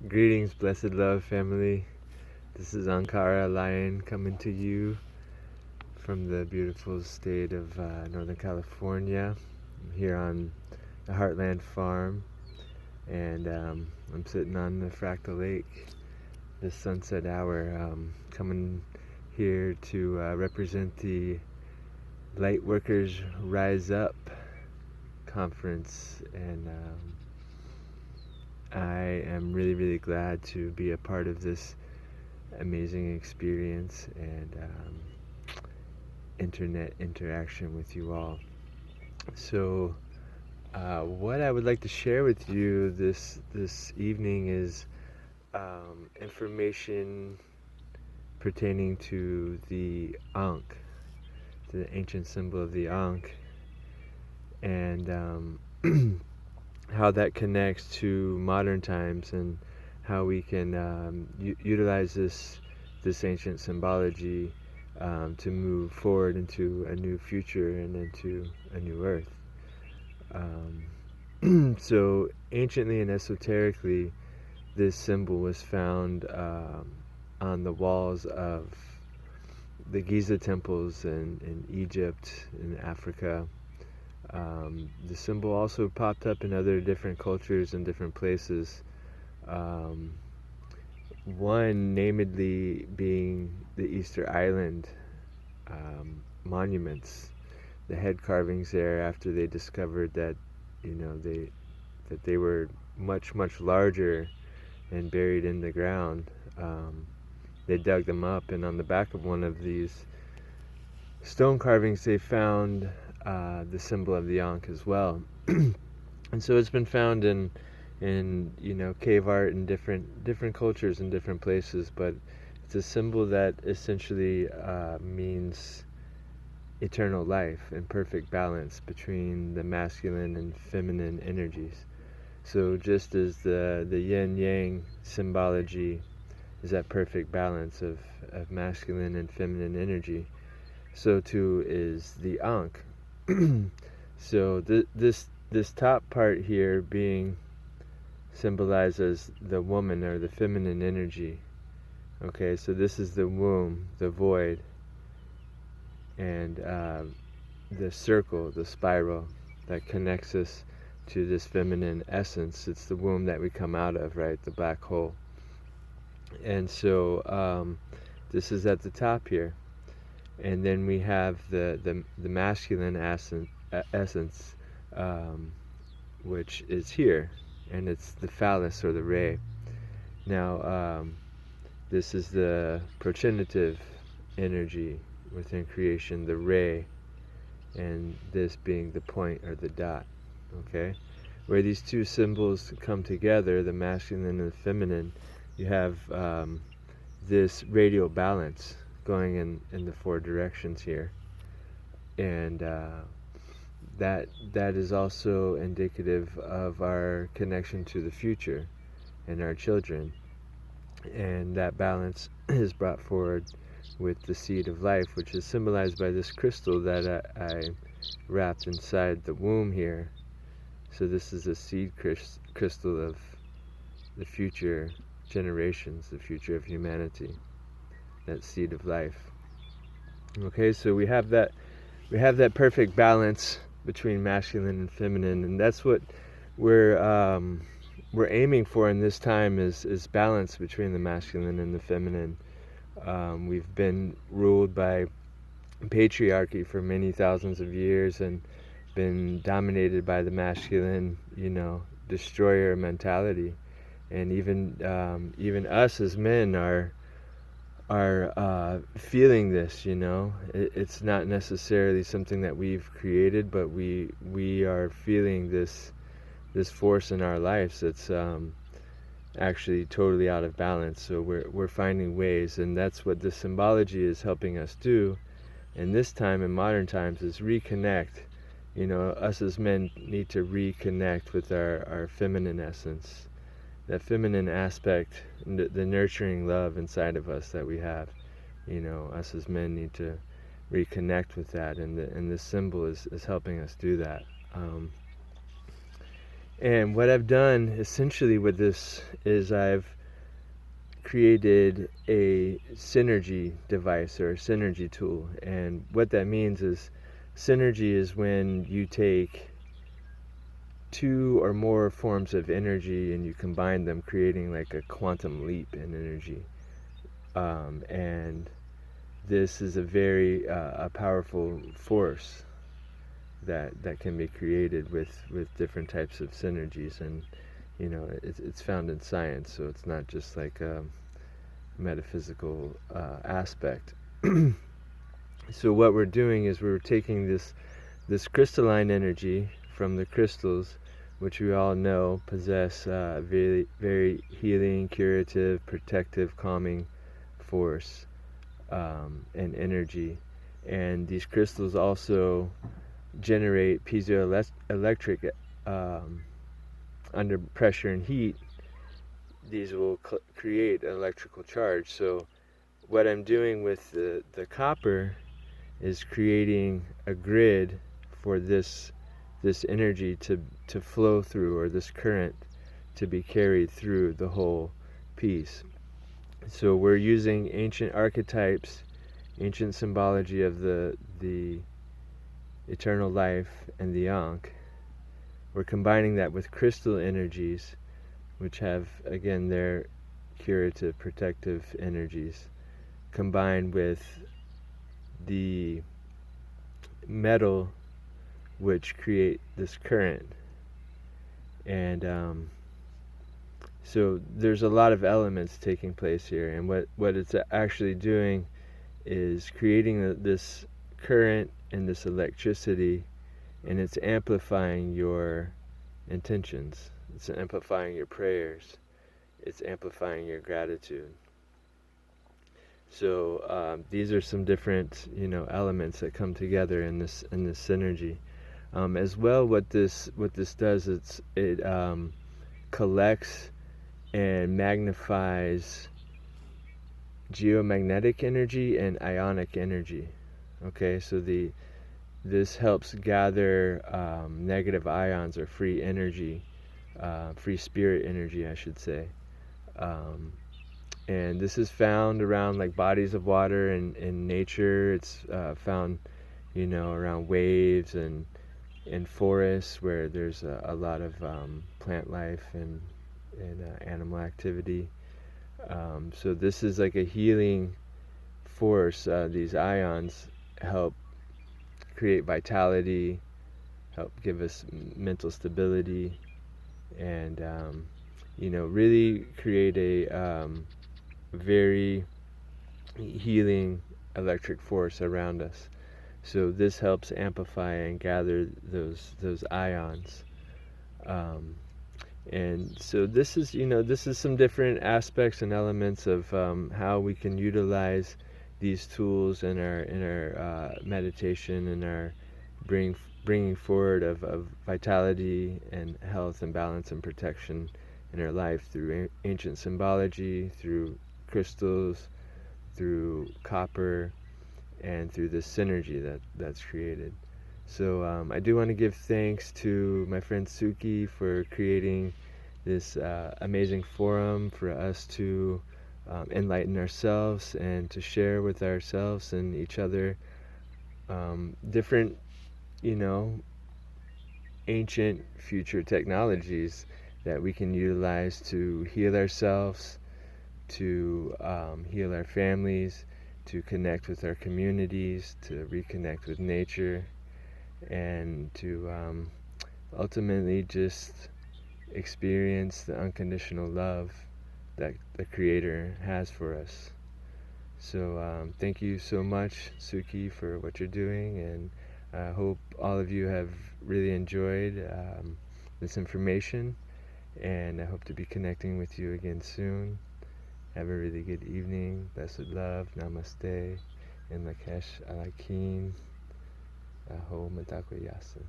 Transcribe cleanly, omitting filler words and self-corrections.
Greetings, blessed love family. This is Ankhara Lion coming to you from the beautiful state of Northern California. I'm here on the Heartland Farm, and I'm sitting on the Fractal Lake this sunset hour, coming here to represent the Lightworkers Rise Up conference, and I am really, really glad to be a part of this amazing experience and internet interaction with you all. So, what I would like to share with you this evening is information pertaining to the Ankh, to the ancient symbol of the Ankh, and how that connects to modern times and how we can utilize this ancient symbology to move forward into a new future and into a new earth. So anciently and esoterically, this symbol was found on the walls of the Giza temples in Egypt, in Africa. The symbol also popped up in other different cultures and different places. One namedly being the Easter Island monuments, the head carvings there after they discovered that they were much larger and buried in the ground. They dug them up, and on the back of one of these stone carvings they found the symbol of the Ankh as well. And so it's been found in cave art in different cultures in different places, but it's a symbol that essentially means eternal life and perfect balance between the masculine and feminine energies. So just as the yin yang symbology is that perfect balance of masculine and feminine energy, so too is the Ankh. So this top part here being symbolizes the woman or the feminine energy. Okay, so this is the womb, the void, and the circle, the spiral that connects us to this feminine essence. It's the womb that we come out of, right? The black hole. And so this is at the top here. And then we have the masculine essence, which is here, and it's the phallus or the ray. Now, this is the progenitive energy within creation, the ray, and this being the point or the dot. Okay, where these two symbols come together, the masculine and the feminine, you have this radial balance going in the four directions here, and that is also indicative of our connection to the future and our children, and that balance is brought forward with the seed of life, which is symbolized by this crystal that I wrapped inside the womb here. So this is a seed crystal of the future generations, the future of humanity, that seed of life. Okay, so we have that perfect balance between masculine and feminine, and that's what we're aiming for in this time is balance between the masculine and the feminine. We've been ruled by patriarchy for many thousands of years and been dominated by the masculine, destroyer mentality, and even us as men are feeling this. It's not necessarily something that we've created, but we are feeling this force in our lives that's actually totally out of balance. So we're finding ways, and that's what the symbology is helping us do. And this time in modern times is reconnect. Us as men need to reconnect with our feminine essence, that feminine aspect, the nurturing love inside of us that we have. Us as men need to reconnect with that, and this symbol is helping us do that. And what I've done essentially with this is I've created a synergy device or a synergy tool. And what that means is synergy is when you take two or more forms of energy and you combine them, creating like a quantum leap in energy. And this is a very a powerful force that can be created with different types of synergies. And it's found in science, so it's not just like a metaphysical aspect. So what we're doing is we're taking this crystalline energy from the crystals, which we all know possess very, very healing, curative, protective, calming force and energy. And these crystals also generate piezoelectric under pressure and heat. These will create an electrical charge. So what I'm doing with the copper is creating a grid for this energy to flow through, or this current to be carried through the whole piece. So we're using ancient archetypes, ancient symbology of the eternal life and the Ankh. We're combining that with crystal energies, which have, again, their curative, protective energies, combined with the metal, which create this current. And so there's a lot of elements taking place here, and what it's actually doing is creating this current and this electricity, and it's amplifying your intentions, it's amplifying your prayers, it's amplifying your gratitude. So these are some different elements that come together in this synergy. As well, what this does, it collects and magnifies geomagnetic energy and ionic energy. Okay, so this helps gather negative ions, or free energy, free spirit energy, I should say. And this is found around like bodies of water in nature. It's found, around waves and in forests where there's a lot of plant life and animal activity. So this is like a healing force. These ions help create vitality, help give us mental stability, and really create a very healing electric force around us. So this helps amplify and gather those ions. And so this is some different aspects and elements of how we can utilize these tools in our meditation, and our bringing forward of vitality and health and balance and protection in our life through ancient symbology, through crystals, through copper, and through this synergy that's created. So I do want to give thanks to my friend Suki for creating this amazing forum for us to enlighten ourselves and to share with ourselves and each other different, ancient future technologies that we can utilize to heal ourselves, to heal our families, to connect with our communities, to reconnect with nature, and to ultimately just experience the unconditional love that the Creator has for us. So thank you so much, Suki, for what you're doing, and I hope all of you have really enjoyed this information, and I hope to be connecting with you again soon. Have a really good evening. Blessed love. Namaste. And Lakesh Alakin. Aho Matakwe Yasin.